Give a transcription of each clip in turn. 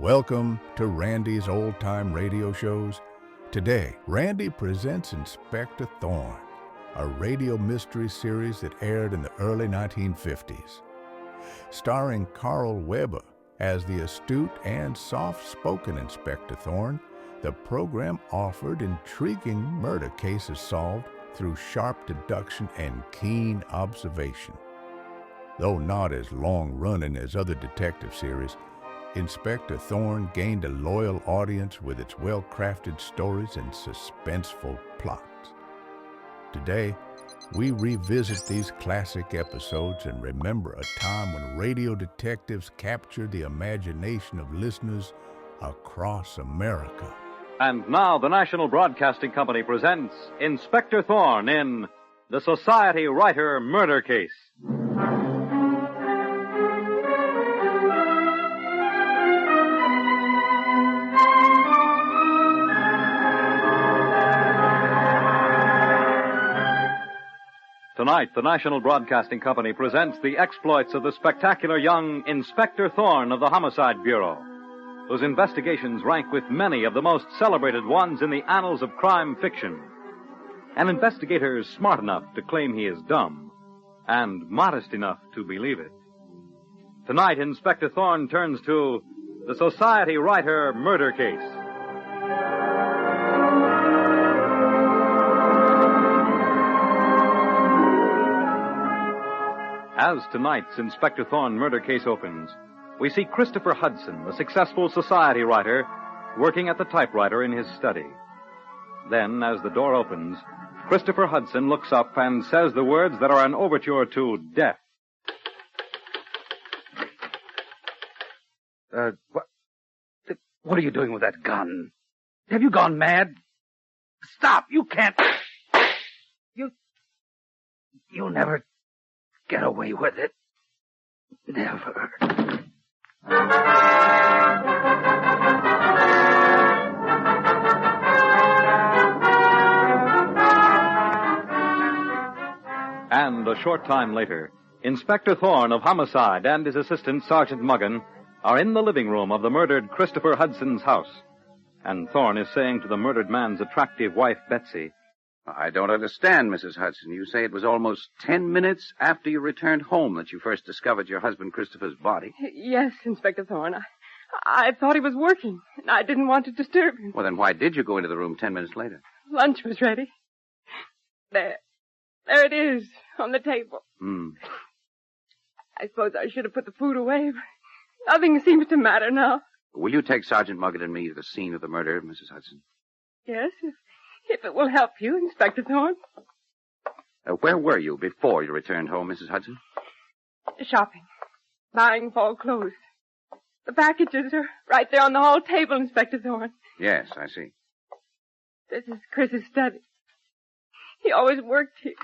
Welcome to Randy's Old Time Radio Shows. Today, Randy presents Inspector Thorne, a radio mystery series that aired in the early 1950s. Starring Carl Weber as the astute and soft-spoken Inspector Thorne, the program offered intriguing murder cases solved through sharp deduction and keen observation. Though not as long-running as other detective series, Inspector Thorne gained a loyal audience with its well-crafted stories and suspenseful plots. Today, we revisit these classic episodes and remember a time when radio detectives captured the imagination of listeners across America. And now the National Broadcasting Company presents Inspector Thorne in The Society Writer Murder Case. Tonight, the National Broadcasting Company presents the exploits of the spectacular young Inspector Thorne of the Homicide Bureau, whose investigations rank with many of the most celebrated ones in the annals of crime fiction. An investigator smart enough to claim he is dumb, and modest enough to believe it. Tonight, Inspector Thorne turns to the Society Writer Murder Case. As tonight's Inspector Thorne murder case opens, we see Christopher Hudson, the successful society writer, working at the typewriter in his study. Then, as the door opens, Christopher Hudson looks up and says the words that are an overture to death. What are you doing with that gun? Have you gone mad? Stop! You can't... You'll never get away with it. Never. And a short time later, Inspector Thorne of Homicide and his assistant, Sergeant Muggan, are in the living room of the murdered Christopher Hudson's house. And Thorne is saying to the murdered man's attractive wife, Betsy, I don't understand, Mrs. Hudson. You say it was almost 10 minutes after you returned home that you first discovered your husband Christopher's body. Yes, Inspector Thorne. I thought he was working, and I didn't want to disturb him. Well, then why did you go into the room 10 minutes later? Lunch was ready. There it is, on the table. I suppose I should have put the food away, but nothing seems to matter now. Will you take Sergeant Muggan and me to the scene of the murder, Mrs. Hudson? Yes, if it will help you, Inspector Thorne. Where were you before you returned home, Mrs. Hudson? Shopping. Buying fall clothes. The packages are right there on the hall table, Inspector Thorne. Yes, I see. This is Chris's study. He always worked here.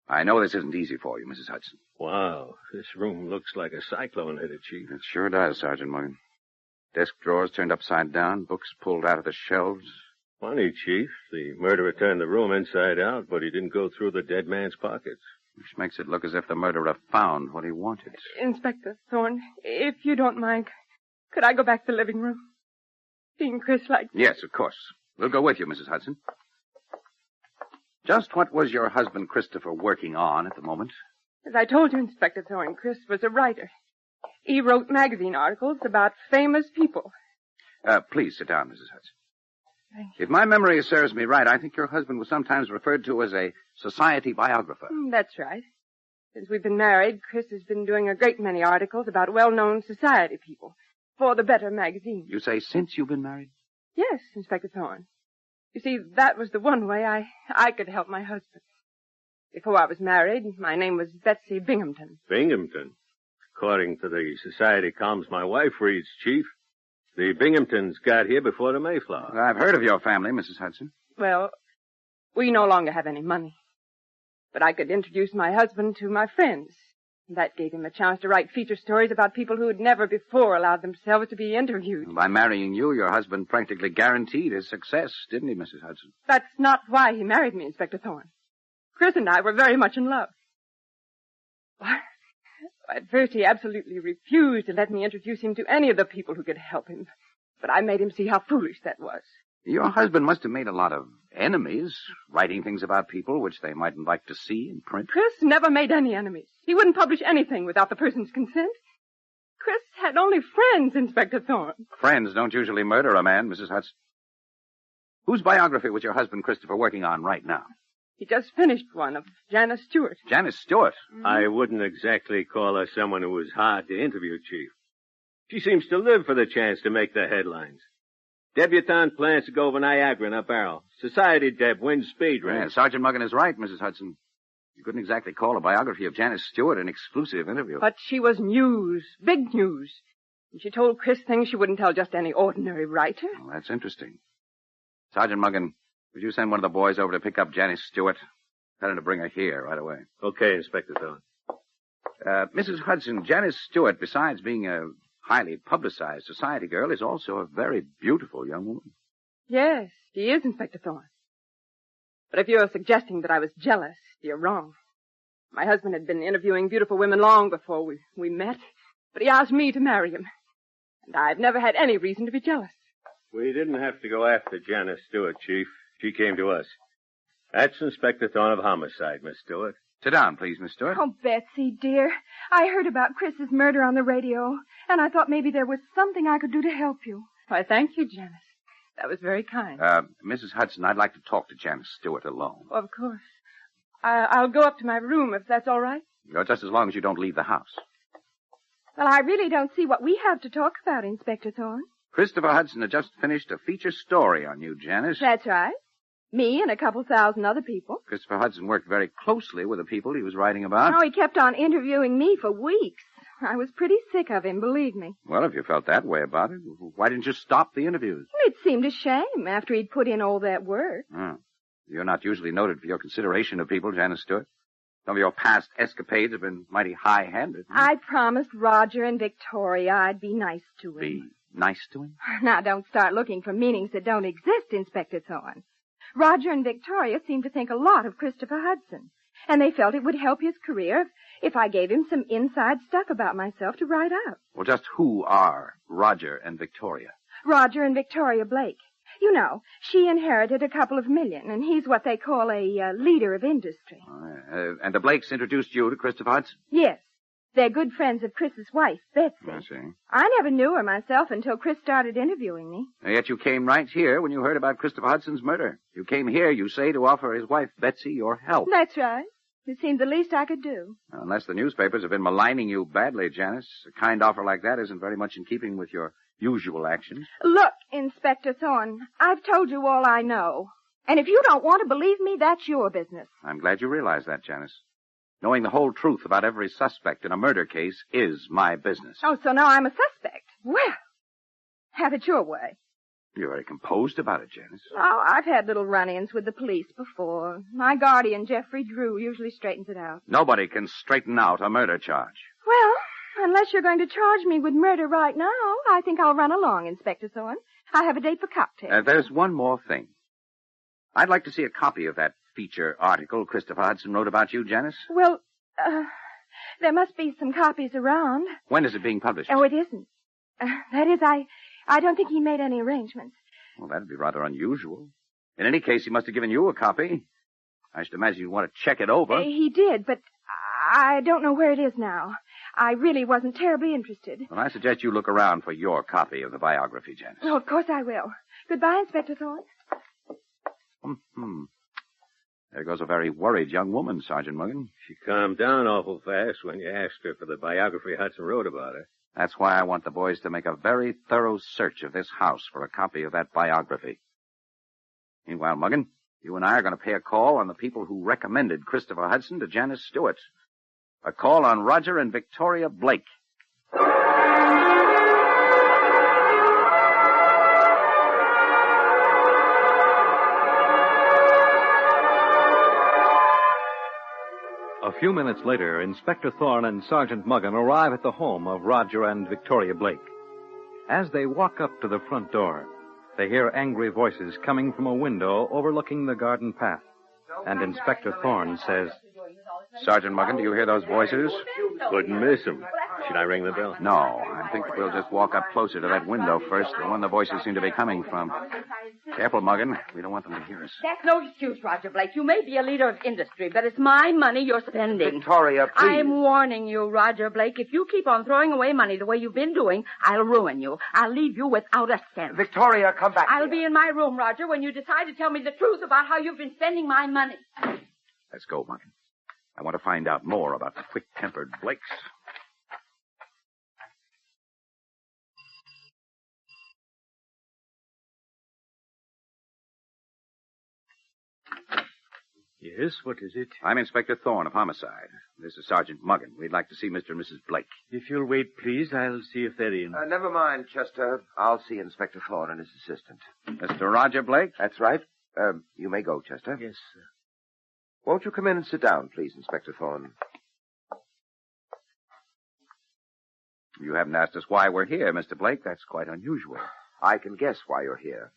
I know this isn't easy for you, Mrs. Hudson. Wow, this room looks like a cyclone hit it, Chief. It sure does, Sergeant Muggan. Desk drawers turned upside down, books pulled out of the shelves. Funny, Chief. The murderer turned the room inside out, but he didn't go through the dead man's pockets. Which makes it look as if the murderer found what he wanted. Inspector Thorne, if you don't mind, could I go back to the living room? Seeing Chris like... Yes, of course. We'll go with you, Mrs. Hudson. Just what was your husband Christopher working on at the moment? As I told you, Inspector Thorne, Chris was a writer. He wrote magazine articles about famous people. Please sit down, Mrs. Hudson. If my memory serves me right, I think your husband was sometimes referred to as a society biographer. That's right. Since we've been married, Chris has been doing a great many articles about well-known society people for the Better magazine. You say since you've been married? Yes, Inspector Thorne. You see, that was the one way I could help my husband. Before I was married, my name was Betsy Binghamton. Binghamton? According to the society columns my wife reads, Chief, the Binghamtons got here before the Mayflower. I've heard of your family, Mrs. Hudson. Well, we no longer have any money. But I could introduce my husband to my friends. That gave him a chance to write feature stories about people who had never before allowed themselves to be interviewed. By marrying you, your husband practically guaranteed his success, didn't he, Mrs. Hudson? That's not why he married me, Inspector Thorne. Chris and I were very much in love. At first, he absolutely refused to let me introduce him to any of the people who could help him. But I made him see how foolish that was. Your husband must have made a lot of enemies, writing things about people which they mightn't like to see in print. Chris never made any enemies. He wouldn't publish anything without the person's consent. Chris had only friends, Inspector Thorne. Friends don't usually murder a man, Mrs. Hudson. Whose biography was your husband, Christopher, working on right now? He just finished one of Janice Stewart. Janice Stewart? Mm-hmm. I wouldn't exactly call her someone who was hard to interview, Chief. She seems to live for the chance to make the headlines. Debutante plans to go over Niagara in a barrel. Society Deb wins speed race. Yeah, Sergeant Muggan is right, Mrs. Hudson. You couldn't exactly call a biography of Janice Stewart an exclusive interview. But she was news, big news. And she told Chris things she wouldn't tell just any ordinary writer. Well, that's interesting. Sergeant Muggan, would you send one of the boys over to pick up Janice Stewart? Tell him to bring her here right away. Okay, Inspector Thorne. Mrs. Hudson, Janice Stewart, besides being a highly publicized society girl, is also a very beautiful young woman. Yes, she is, Inspector Thorne. But if you're suggesting that I was jealous, you're wrong. My husband had been interviewing beautiful women long before we met, but he asked me to marry him. And I've never had any reason to be jealous. We didn't have to go after Janice Stewart, Chief. She came to us. That's Inspector Thorne of Homicide, Miss Stewart. Sit down, please, Miss Stewart. Oh, Betsy, dear. I heard about Chris's murder on the radio, and I thought maybe there was something I could do to help you. Why, thank you, Janice. That was very kind. Mrs. Hudson, I'd like to talk to Janice Stewart alone. Of course. I'll go up to my room if that's all right. Just as long as you don't leave the house. Well, I really don't see what we have to talk about, Inspector Thorne. Christopher Hudson had just finished a feature story on you, Janice. That's right. Me and a couple thousand other people. Christopher Hudson worked very closely with the people he was writing about. Oh, he kept on interviewing me for weeks. I was pretty sick of him, believe me. Well, if you felt that way about it, why didn't you stop the interviews? It seemed a shame after he'd put in all that work. Oh. You're not usually noted for your consideration of people, Janice Stewart. Some of your past escapades have been mighty high-handed. I promised Roger and Victoria I'd be nice to him. Be nice to him? Now, don't start looking for meanings that don't exist, Inspector Thorne. Roger and Victoria seemed to think a lot of Christopher Hudson, and they felt it would help his career if I gave him some inside stuff about myself to write up. Well, just who are Roger and Victoria? Roger and Victoria Blake. You know, she inherited a couple of million, and he's what they call a leader of industry. And the Blakes introduced you to Christopher Hudson? Yes. They're good friends of Chris's wife, Betsy. I see. I never knew her myself until Chris started interviewing me. And yet you came right here when you heard about Christopher Hudson's murder. You came here, you say, to offer his wife, Betsy, your help. That's right. It seemed the least I could do. Unless the newspapers have been maligning you badly, Janice, a kind offer like that isn't very much in keeping with your usual actions. Look, Inspector Thorne, I've told you all I know. And if you don't want to believe me, that's your business. I'm glad you realize that, Janice. Knowing the whole truth about every suspect in a murder case is my business. Oh, so now I'm a suspect. Well, have it your way. You're very composed about it, Janice. Oh, I've had little run-ins with the police before. My guardian, Jeffrey Drew, usually straightens it out. Nobody can straighten out a murder charge. Well, unless you're going to charge me with murder right now, I think I'll run along, Inspector Thorne. I have a date for cocktails. There's one more thing. I'd like to see a copy of that feature article Christopher Hudson wrote about you, Janice. Well, there must be some copies around. When is it being published? Oh, it isn't. That is, I don't think he made any arrangements. Well, that'd be rather unusual. In any case, he must have given you a copy. I should imagine you'd want to check it over. He did, but I don't know where it is now. I really wasn't terribly interested. Well, I suggest you look around for your copy of the biography, Janice. Oh, of course I will. Goodbye, Inspector Thorne. There goes a very worried young woman, Sergeant Muggan. She calmed down awful fast when you asked her for the biography Hudson wrote about her. That's why I want the boys to make a very thorough search of this house for a copy of that biography. Meanwhile, Muggan, you and I are going to pay a call on the people who recommended Christopher Hudson to Janice Stewart. A call on Roger and Victoria Blake. A few minutes later, Inspector Thorne and Sergeant Muggan arrive at the home of Roger and Victoria Blake. As they walk up to the front door, they hear angry voices coming from a window overlooking the garden path. And Inspector Thorne says, Sergeant Muggen, do you hear those voices? Couldn't miss him. Should I ring the bell? No, I think we'll just walk up closer to that window first, the one the voices seem to be coming from. Careful, Muggen. We don't want them to hear us. That's no excuse, Roger Blake. You may be a leader of industry, but it's my money you're spending. Victoria, please. I'm warning you, Roger Blake. If you keep on throwing away money the way you've been doing, I'll ruin you. I'll leave you without a cent. Victoria, come back. I'll be in my room, Roger, when you decide to tell me the truth about how you've been spending my money. Let's go, Muggen. I want to find out more about the quick-tempered Blakes. Yes, what is it? I'm Inspector Thorne of Homicide. This is Sergeant Muggen. We'd like to see Mr. and Mrs. Blake. If you'll wait, please, I'll see if they're in. Never mind, Chester. I'll see Inspector Thorne and his assistant. Mr. Roger Blake? That's right. You may go, Chester. Yes, sir. Won't you come in and sit down, please, Inspector Thorne? You haven't asked us why we're here, Mr. Blake. That's quite unusual. I can guess why you're here.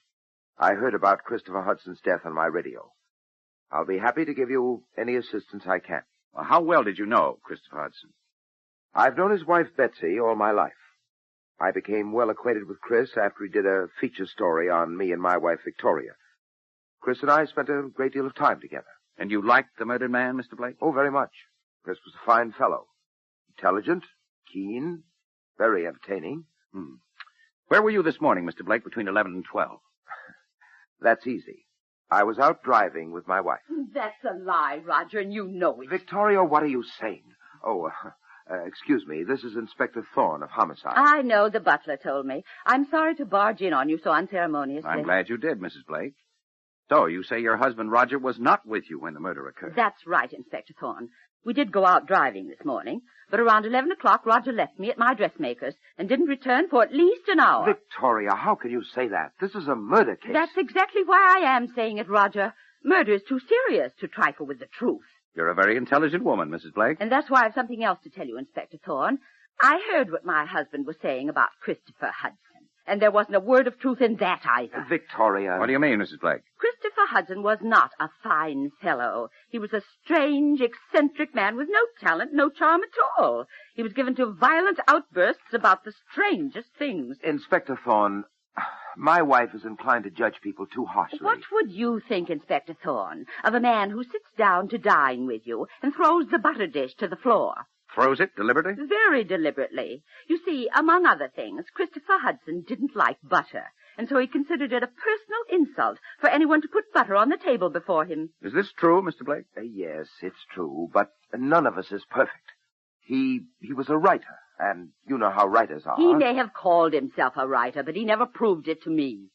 I heard about Christopher Hudson's death on my radio. I'll be happy to give you any assistance I can. Well, how well did you know Christopher Hudson? I've known his wife, Betsy, all my life. I became well acquainted with Chris after he did a feature story on me and my wife, Victoria. Chris and I spent a great deal of time together. And you liked the murdered man, Mr. Blake? Oh, very much. Chris was a fine fellow. Intelligent, keen, very entertaining. Where were you this morning, Mr. Blake, between 11 and 12? That's easy. I was out driving with my wife. That's a lie, Roger, and you know it. Victoria, what are you saying? Oh, excuse me. This is Inspector Thorne of Homicide. I know, the butler told me. I'm sorry to barge in on you so unceremoniously. I'm glad you did, Mrs. Blake. So, you say your husband, Roger, was not with you when the murder occurred? That's right, Inspector Thorne. We did go out driving this morning, but around 11 o'clock, Roger left me at my dressmaker's and didn't return for at least an hour. Victoria, how can you say that? This is a murder case. That's exactly why I am saying it, Roger. Murder is too serious to trifle with the truth. You're a very intelligent woman, Mrs. Blake. And that's why I have something else to tell you, Inspector Thorne. I heard what my husband was saying about Christopher Hudson, and there wasn't a word of truth in that either. Victoria. What do you mean, Mrs. Blake? Christopher Hudson was not a fine fellow. He was a strange, eccentric man with no talent, no charm at all. He was given to violent outbursts about the strangest things. Inspector Thorne, my wife is inclined to judge people too harshly. What would you think, Inspector Thorne, of a man who sits down to dine with you and throws the butter dish to the floor? Throws it deliberately? Very deliberately. You see, among other things, Christopher Hudson didn't like butter, and so he considered it a personal insult for anyone to put butter on the table before him. Is this true, Mr. Blake? Yes, it's true, but none of us is perfect. He was a writer, and you know how writers are. He may have called himself a writer, but he never proved it to me.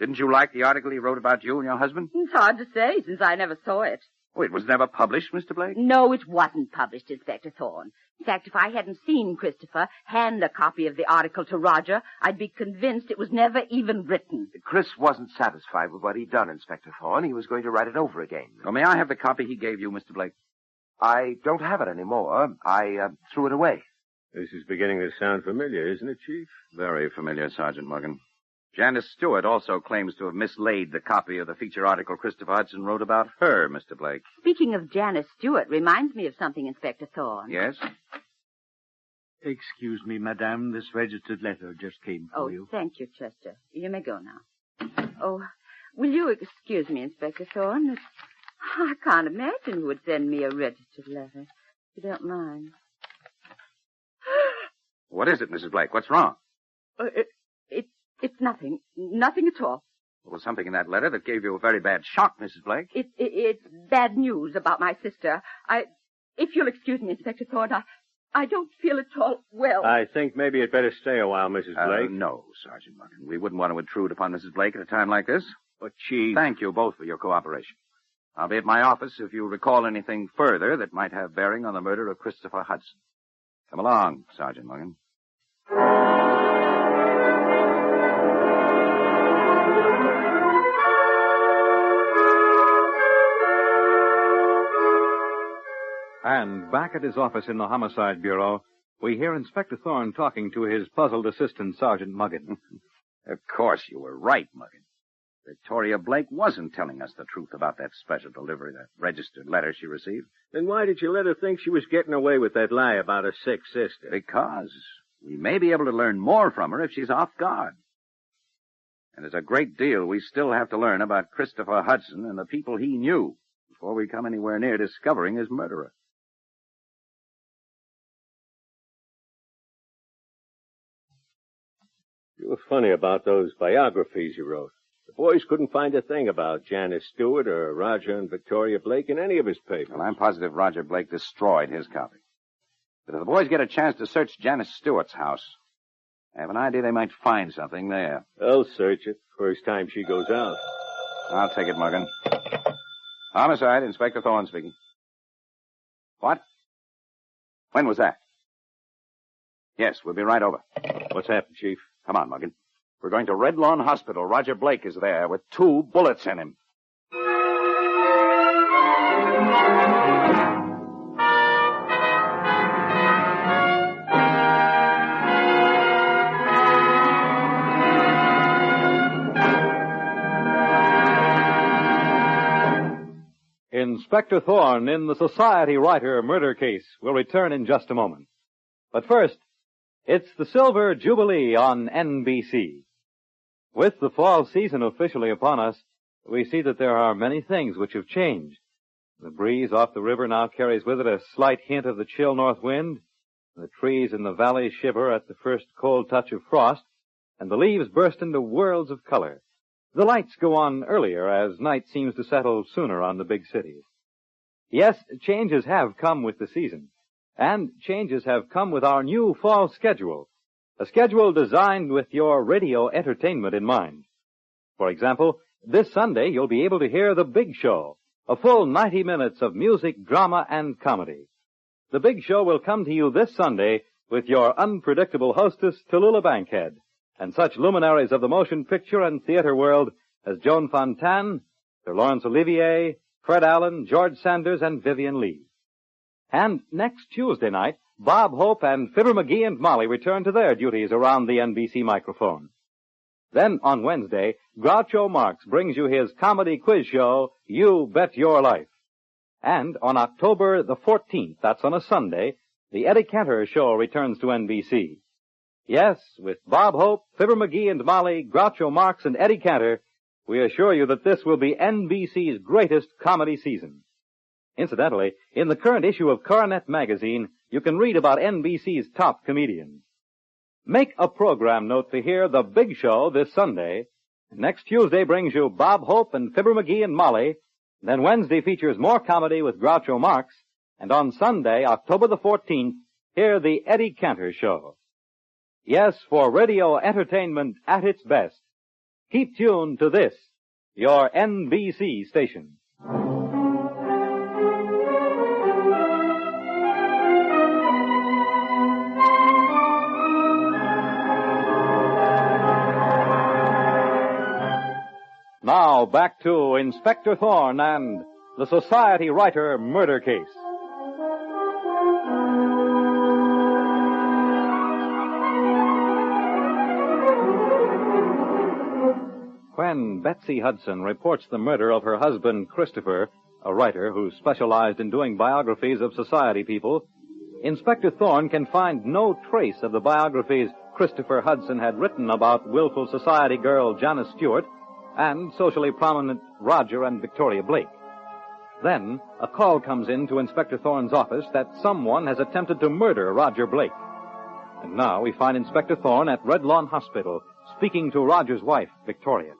Didn't you like the article he wrote about you and your husband? It's hard to say, since I never saw it. Oh, it was never published, Mr. Blake? No, it wasn't published, Inspector Thorne. In fact, if I hadn't seen Christopher hand a copy of the article to Roger, I'd be convinced it was never even written. Chris wasn't satisfied with what he'd done, Inspector Thorne. He was going to write it over again. Oh, may I have the copy he gave you, Mr. Blake? I don't have it anymore. I threw it away. This is beginning to sound familiar, isn't it, Chief? Very familiar, Sergeant Muggen. Janice Stewart also claims to have mislaid the copy of the feature article Christopher Hudson wrote about her, Mr. Blake. Speaking of Janice Stewart reminds me of something, Inspector Thorne. Yes? Excuse me, madame. This registered letter just came for you. Thank you, Chester. You may go now. Oh, will you excuse me, Inspector Thorne? I can't imagine who would send me a registered letter. If you don't mind. What is it, Mrs. Blake? What's wrong? It's nothing. Nothing at all. There was something in that letter that gave you a very bad shock, Mrs. Blake. It's bad news about my sister. If you'll excuse me, Inspector Thorne, I don't feel at all well. I think maybe you'd better stay a while, Mrs. Blake. No, Sergeant Muggen. We wouldn't want to intrude upon Mrs. Blake at a time like this. But, Chief... Thank you both for your cooperation. I'll be at my office if you recall anything further that might have bearing on the murder of Christopher Hudson. Come along, Sergeant Muggen. And back at his office in the Homicide Bureau, we hear Inspector Thorne talking to his puzzled assistant, Sergeant Muggen. Of course you were right, Muggen. Victoria Blake wasn't telling us the truth about that special delivery, that registered letter she received. Then why did you let her think she was getting away with that lie about her sick sister? Because we may be able to learn more from her if she's off guard. And there's a great deal we still have to learn about Christopher Hudson and the people he knew before we come anywhere near discovering his murderer. You were funny about those biographies you wrote. The boys couldn't find a thing about Janice Stewart or Roger and Victoria Blake in any of his papers. Well, I'm positive Roger Blake destroyed his copy. But if the boys get a chance to search Janice Stewart's house, I have an idea they might find something there. They'll search it first time she goes out. I'll take it, Morgan. Homicide, Inspector Thorne speaking. What? When was that? Yes, we'll be right over. What's happened, Chief? Come on, Morgan. We're going to Red Lawn Hospital. Roger Blake is there with 2 bullets in him. Inspector Thorne in the Society Writer murder case will return in just a moment. But first, it's the Silver Jubilee on NBC. With the fall season officially upon us, we see that there are many things which have changed. The breeze off the river now carries with it a slight hint of the chill north wind. The trees in the valley shiver at the first cold touch of frost, and the leaves burst into worlds of color. The lights go on earlier as night seems to settle sooner on the big cities. Yes, changes have come with the season, and changes have come with our new fall schedule, a schedule designed with your radio entertainment in mind. For example, this Sunday you'll be able to hear The Big Show, a full 90 minutes of music, drama, and comedy. The Big Show will come to you this Sunday with your unpredictable hostess, Tallulah Bankhead, and such luminaries of the motion picture and theater world as Joan Fontaine, Sir Laurence Olivier, Fred Allen, George Sanders, and Vivian Lee. And next Tuesday night, Bob Hope and Fibber McGee and Molly return to their duties around the NBC microphone. Then, on Wednesday, Groucho Marx brings you his comedy quiz show, You Bet Your Life. And on October the 14th, that's on a Sunday, the Eddie Cantor Show returns to NBC. Yes, with Bob Hope, Fibber McGee and Molly, Groucho Marx, and Eddie Cantor, we assure you that this will be NBC's greatest comedy season. Incidentally, in the current issue of Coronet magazine, you can read about NBC's top comedians. Make a program note to hear The Big Show this Sunday. Next Tuesday brings you Bob Hope and Fibber McGee and Molly. Then Wednesday features more comedy with Groucho Marx. And on Sunday, October the 14th, hear the Eddie Cantor Show. Yes, for radio entertainment at its best. Keep tuned to this, your NBC station. Now back to Inspector Thorne and the Society Writer murder case. When Betsy Hudson reports the murder of her husband, Christopher, a writer who specialized in doing biographies of society people, Inspector Thorne can find no trace of the biographies Christopher Hudson had written about willful society girl Janice Stewart and socially prominent Roger and Victoria Blake. Then, a call comes in to Inspector Thorne's office that someone has attempted to murder Roger Blake. And now we find Inspector Thorne at Red Lawn Hospital, speaking to Roger's wife, Victoria.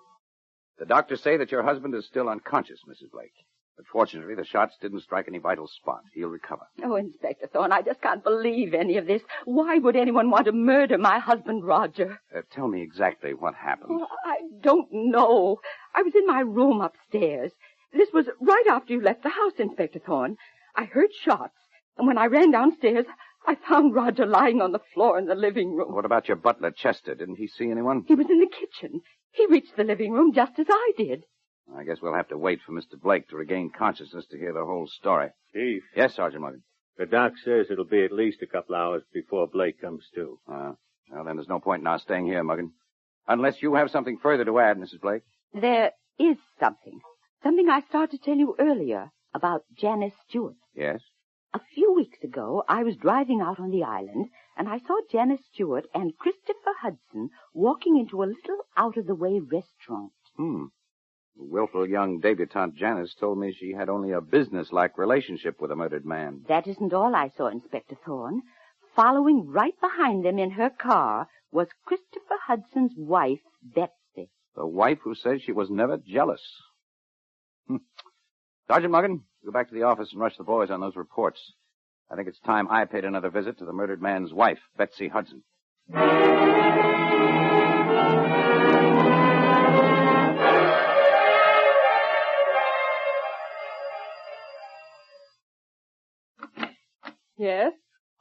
The doctors say that your husband is still unconscious, Mrs. Blake. But fortunately, the shots didn't strike any vital spot. He'll recover. Oh, Inspector Thorne, I just can't believe any of this. Why would anyone want to murder my husband, Roger? Tell me exactly what happened. Oh, I don't know. I was in my room upstairs. This was right after you left the house, Inspector Thorne. I heard shots, and when I ran downstairs, I found Roger lying on the floor in the living room. What about your butler, Chester? Didn't he see anyone? He was in the kitchen. He reached the living room just as I did. I guess we'll have to wait for Mr. Blake to regain consciousness to hear the whole story. Chief. Yes, Sergeant Morgan. The doc says it'll be at least a couple hours before Blake comes to. Well, then there's no point in our staying here, Morgan. Unless you have something further to add, Mrs. Blake. There is something. Something I started to tell you earlier about Janice Stewart. Yes? A few weeks ago, I was driving out on the island, and I saw Janice Stewart and Christopher Hudson walking into a little out-of-the-way restaurant. The willful young debutante Janice told me she had only a business-like relationship with a murdered man. That isn't all I saw, Inspector Thorne. Following right behind them in her car was Christopher Hudson's wife, Betsy. The wife who says she was never jealous. Sergeant Muggin, go back to the office and rush the boys on those reports. I think it's time I paid another visit to the murdered man's wife, Betsy Hudson. Yes?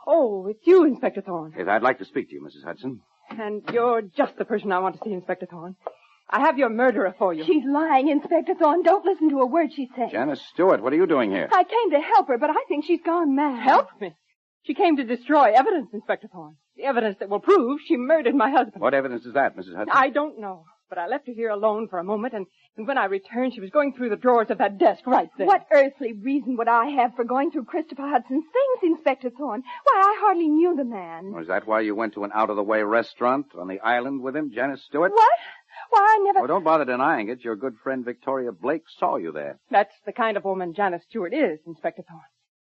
Oh, it's you, Inspector Thorne. Yes, I'd like to speak to you, Mrs. Hudson. And you're just the person I want to see, Inspector Thorne. I have your murderer for you. She's lying, Inspector Thorne. Don't listen to a word she says. Janice Stewart, what are you doing here? I came to help her, but I think she's gone mad. Help me? She came to destroy evidence, Inspector Thorne. The evidence that will prove she murdered my husband. What evidence is that, Mrs. Hudson? I don't know. But I left her here alone for a moment, and when I returned, she was going through the drawers of that desk right there. What earthly reason would I have for going through Christopher Hudson's things, Inspector Thorne? Why, I hardly knew the man. Was that why you went to an out-of-the-way restaurant on the island with him, Janice Stewart? What? Why, I never... Oh, don't bother denying it. Your good friend Victoria Blake saw you there. That's the kind of woman Janice Stewart is, Inspector Thorne.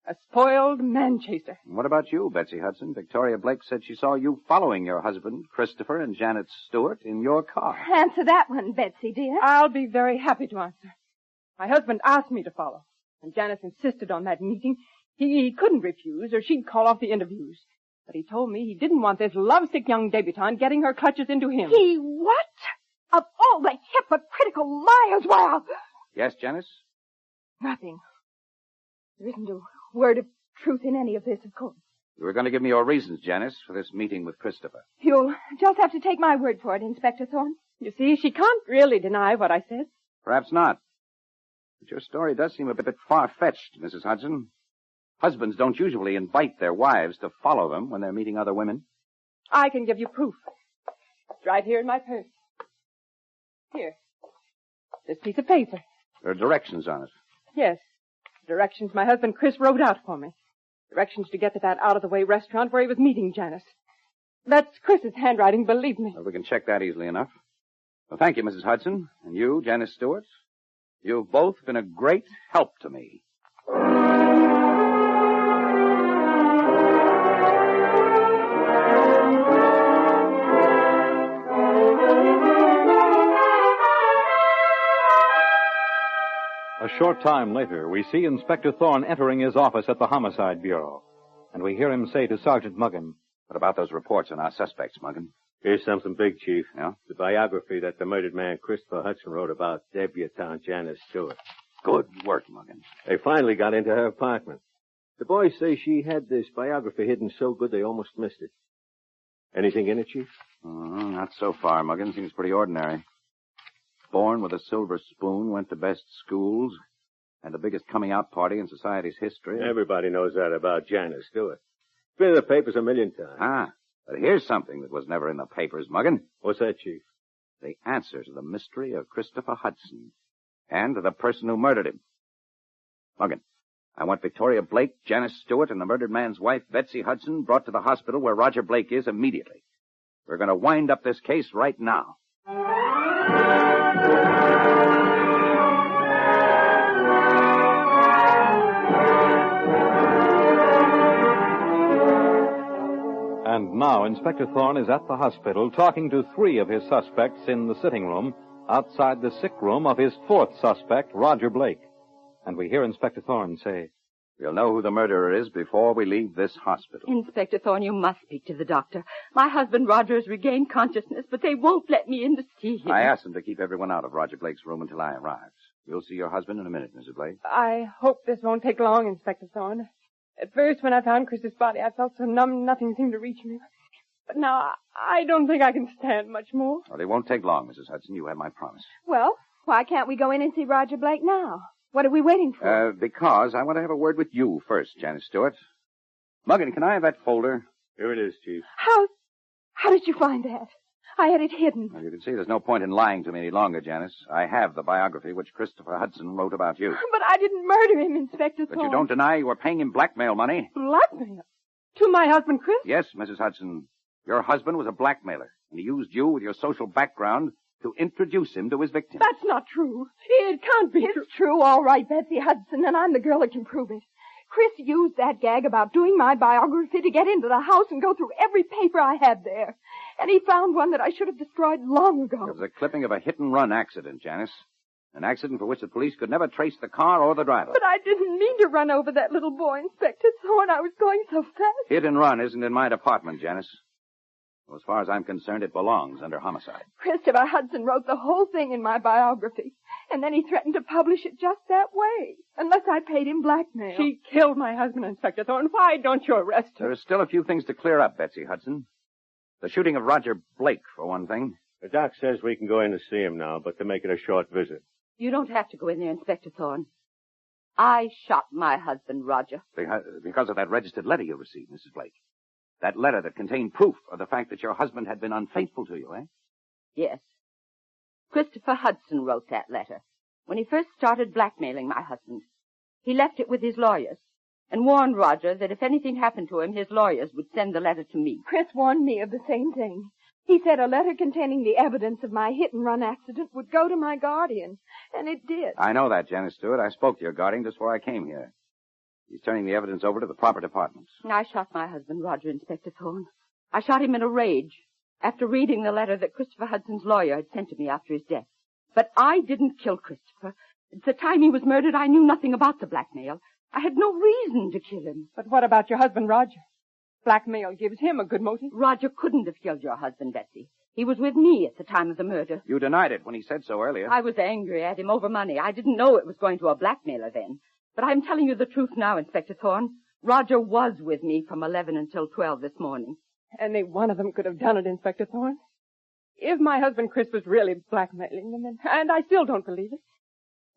A spoiled man-chaser. What about you, Betsy Hudson? Victoria Blake said she saw you following your husband, Christopher, and Janet Stewart in your car. Answer that one, Betsy, dear. I'll be very happy to answer. My husband asked me to follow, and Janice insisted on that meeting. He couldn't refuse, or she'd call off the interviews. But he told me he didn't want this lovesick young debutante getting her clutches into him. He what? Of all the hypocritical liars, well... Yes, Janice? Nothing. There isn't a word of truth in any of this, of course. You were going to give me your reasons, Janice, for this meeting with Christopher. You'll just have to take my word for it, Inspector Thorne. You see, she can't really deny what I said. Perhaps not. But your story does seem a bit far-fetched, Mrs. Hudson. Husbands don't usually invite their wives to follow them when they're meeting other women. I can give you proof. It's right here in my purse. Here. This piece of paper. There are directions on it. Yes. Directions my husband Chris wrote out for me. Directions to get to that out-of-the-way restaurant where he was meeting Janice. That's Chris's handwriting, believe me. Well, we can check that easily enough. Well, thank you, Mrs. Hudson. And you, Janice Stewart. You've both been a great help to me. A short time later, we see Inspector Thorne entering his office at the Homicide Bureau, and we hear him say to Sergeant Muggin, "What about those reports on our suspects, Muggin?" Here's something big, Chief. Yeah? The biography that the murdered man Christopher Hudson wrote about debutante Janice Stewart. Good work, Muggin. They finally got into her apartment. The boys say she had this biography hidden so good they almost missed it. Anything in it, Chief? Not so far, Muggin. Seems pretty ordinary. Born with a silver spoon, went to best schools, and the biggest coming-out party in society's history. Everybody knows that about Janice Stewart. Been in the papers a million times. But here's something that was never in the papers, Muggin. What's that, Chief? The answer to the mystery of Christopher Hudson, and to the person who murdered him. Muggin, I want Victoria Blake, Janice Stewart, and the murdered man's wife, Betsy Hudson, brought to the hospital where Roger Blake is immediately. We're going to wind up this case right now. And now Inspector Thorne is at the hospital talking to 3 of his suspects in the sitting room outside the sick room of his 4th suspect, Roger Blake. And we hear Inspector Thorne say, We'll know who the murderer is before we leave this hospital. Inspector Thorne, you must speak to the doctor. My husband Roger has regained consciousness, but they won't let me in to see him. I asked them to keep everyone out of Roger Blake's room until I arrive. You'll see your husband in a minute, Mrs. Blake. I hope this won't take long, Inspector Thorne. At first, when I found Chris's body, I felt so numb nothing seemed to reach me. But now, I don't think I can stand much more. Well, it won't take long, Mrs. Hudson. You have my promise. Well, why can't we go in and see Roger Blake now? What are we waiting for? Because I want to have a word with you first, Janice Stewart. Muggin, can I have that folder? Here it is, Chief. How did you find that? I had it hidden. Well, you can see there's no point in lying to me any longer, Janice. I have the biography which Christopher Hudson wrote about you. But I didn't murder him, Inspector But Thorne. you don't deny you were paying him blackmail money? Blackmail? To my husband, Chris? Yes, Mrs. Hudson. Your husband was a blackmailer, and he used you with your social background to introduce him to his victim. That's not true. It can't be true. It's true, all right, Betsy Hudson, and I'm the girl that can prove it. Chris used that gag about doing my biography to get into the house and go through every paper I had there. And he found one that I should have destroyed long ago. It was a clipping of a hit-and-run accident, Janice. An accident for which the police could never trace the car or the driver. But I didn't mean to run over that little boy, Inspector Thorne. I was going so fast. Hit and run isn't in my department, Janice. Well, as far as I'm concerned, it belongs under homicide. Christopher Hudson wrote the whole thing in my biography. And then he threatened to publish it just that way, unless I paid him blackmail. She killed my husband, Inspector Thorne. Why don't you arrest her? There are still a few things to clear up, Betsy Hudson. The shooting of Roger Blake, for one thing. The doc says we can go in to see him now, but to make it a short visit. You don't have to go in there, Inspector Thorne. I shot my husband, Roger. Because of that registered letter you received, Mrs. Blake. That letter that contained proof of the fact that your husband had been unfaithful to you, eh? Yes. Christopher Hudson wrote that letter when he first started blackmailing my husband. He left it with his lawyers and warned Roger that if anything happened to him, his lawyers would send the letter to me. Chris warned me of the same thing. He said a letter containing the evidence of my hit-and-run accident would go to my guardian, and it did. I know that, Janice Stewart. I spoke to your guardian just before I came here. He's turning the evidence over to the proper departments. I shot my husband, Roger, Inspector Thorne. I shot him in a rage after reading the letter that Christopher Hudson's lawyer had sent to me after his death. But I didn't kill Christopher. At the time he was murdered, I knew nothing about the blackmail. I had no reason to kill him. But what about your husband, Roger? Blackmail gives him a good motive. Roger couldn't have killed your husband, Betsy. He was with me at the time of the murder. You denied it when he said so earlier. I was angry at him over money. I didn't know it was going to a blackmailer then. But I'm telling you the truth now, Inspector Thorne. Roger was with me from 11 until 12 this morning. Any one of them could have done it, Inspector Thorne. If my husband Chris was really blackmailing them, and I still don't believe it,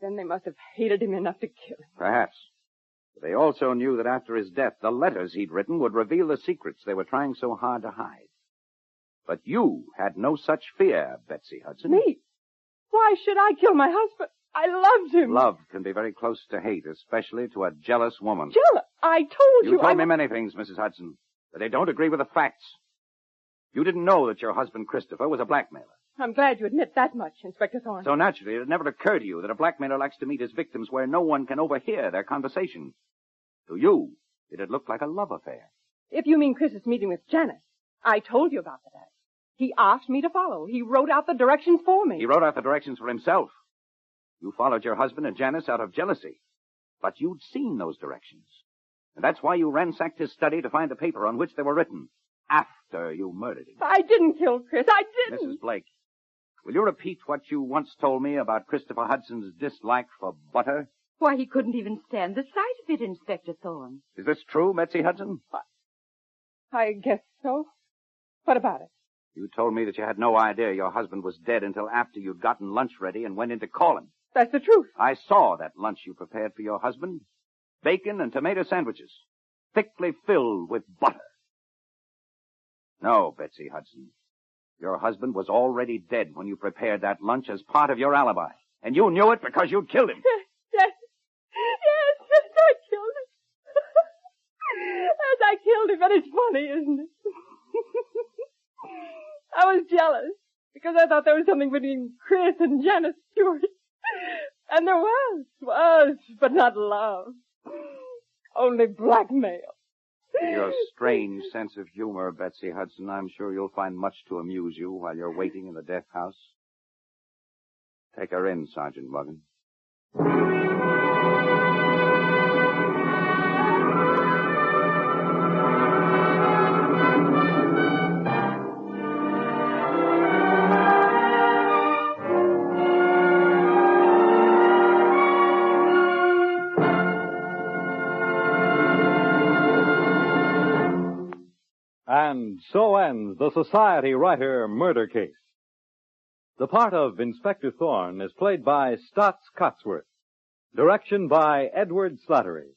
then they must have hated him enough to kill him. Perhaps. But they also knew that after his death, the letters he'd written would reveal the secrets they were trying so hard to hide. But you had no such fear, Betsy Hudson. Me? Why should I kill my husband? I loved him. Love can be very close to hate, especially to a jealous woman. Jealous? I told you. You told me many things, Mrs. Hudson, but they don't agree with the facts. You didn't know that your husband Christopher was a blackmailer. I'm glad you admit that much, Inspector Thorne. So naturally, it never occurred to you that a blackmailer likes to meet his victims where no one can overhear their conversation. To you, it had looked like a love affair. If you mean Chris's meeting with Janice, I told you about that. He asked me to follow. He wrote out the directions for me. He wrote out the directions for himself. You followed your husband and Janice out of jealousy. But you'd seen those directions. And that's why you ransacked his study to find the paper on which they were written. After you murdered him. I didn't kill Chris. I didn't. Mrs. Blake, will you repeat what you once told me about Christopher Hudson's dislike for butter? Why, he couldn't even stand the sight of it, Inspector Thorne. Is this true, Betsy Hudson? I guess so. What about it? You told me that you had no idea your husband was dead until after you'd gotten lunch ready and went in to call him. That's the truth. I saw that lunch you prepared for your husband. Bacon and tomato sandwiches, thickly filled with butter. No, Betsy Hudson. Your husband was already dead when you prepared that lunch as part of your alibi. And you knew it because you'd killed him. Yes, I killed him. Yes, I killed him, and it's funny, isn't it? I was jealous because I thought there was something between Chris and Janice Stewart. And there was, but not love. Only blackmail. With your strange sense of humor, Betsy Hudson, I'm sure you'll find much to amuse you while you're waiting in the death house. Take her in, Sergeant Muggan. And so ends the Society Writer murder case. The part of Inspector Thorne is played by Stotts Cotsworth. Direction by Edward Slattery.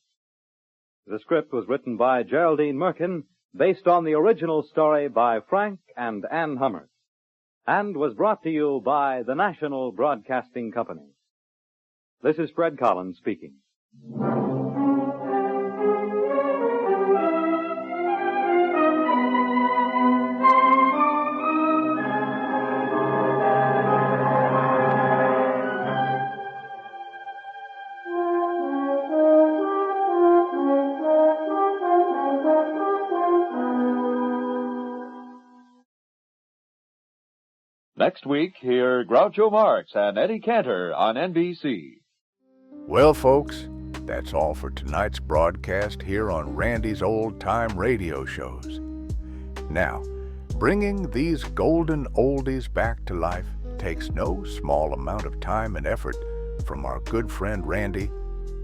The script was written by Geraldine Merkin, based on the original story by Frank and Ann Hummer. and was brought to you by the National Broadcasting Company. This is Fred Collins speaking. Next week, hear Groucho Marx and Eddie Cantor on NBC. Well, folks, that's all for tonight's broadcast here on Randy's Old Time Radio Shows. Now, bringing these golden oldies back to life takes no small amount of time and effort from our good friend Randy,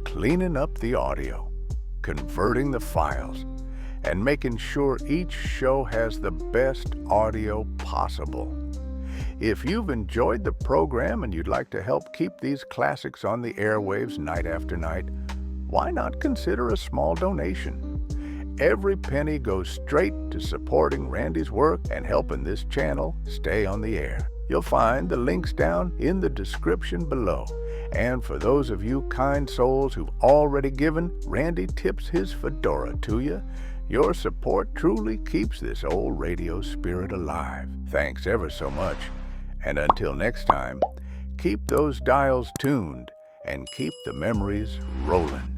cleaning up the audio, converting the files, and making sure each show has the best audio possible. If you've enjoyed the program and you'd like to help keep these classics on the airwaves night after night, why not consider a small donation? Every penny goes straight to supporting Randy's work and helping this channel stay on the air. You'll find the links down in the description below. And for those of you kind souls who've already given, Randy tips his fedora to you. Your support truly keeps this old radio spirit alive. Thanks ever so much. And until next time, keep those dials tuned and keep the memories rolling.